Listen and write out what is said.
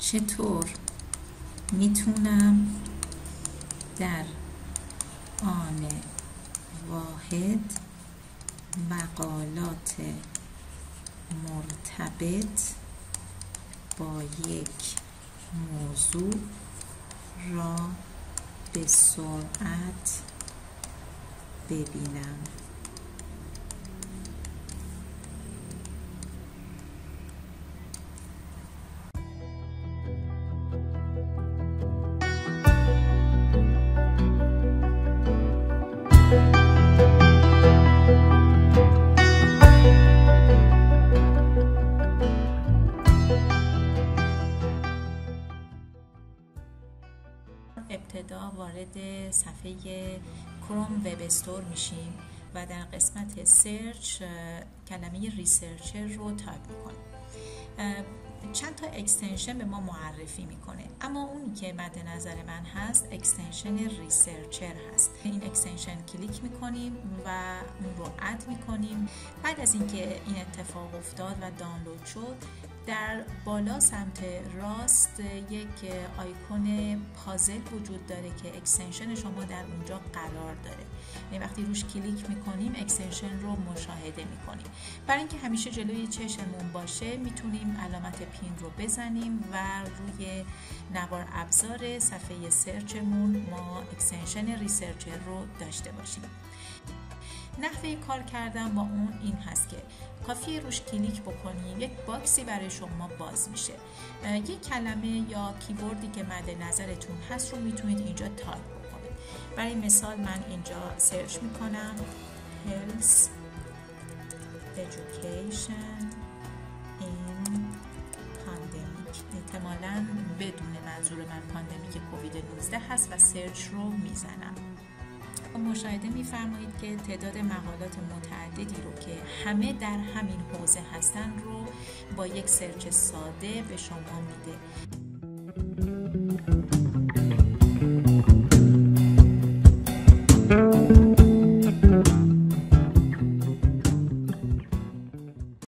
چطور میتونم در آن واحد مقالات مرتبط با یک موضوع را به سرعت ببینم؟ ابتدا وارد صفحه کروم وب استور میشیم و در قسمت سرچ کلمه ریسرچر رو تایپ میکنیم. چند تا اکستنشن به ما معرفی میکنه، اما اونی که مد نظر من هست اکستنشن ریسرچر هست. این اکستنشن کلیک میکنیم و اون رو اد میکنیم. بعد از اینکه این اتفاق افتاد و دانلود شد، در بالا سمت راست یک آیکون پازل وجود داره که اکستنشن شما در اونجا قرار داره. یعنی وقتی روش کلیک میکنیم اکستنشن رو مشاهده میکنیم. برای اینکه همیشه جلوی چشممون باشه میتونیم علامت پین رو بزنیم و روی نوار ابزار صفحه سرچمون ما اکستنشن ریسرچر رو داشته باشیم. نحوه کار کردن با اون این هست که کافیه روش کلیک بکنیم، یک باکسی برای شما باز میشه. یک کلمه یا کیوردی که مد نظرتون هست رو میتونید اینجا تایپ بکنید. برای مثال من اینجا سرچ میکنم Health Education in Pandemic. احتمالاً بدون منظور من پاندمیک کووید 19 هست و سرچ رو میزنم. مشاهده می‌فرمایید که تعداد مقالات متعددی رو که همه در همین حوزه هستن رو با یک سرچ ساده به شما میده.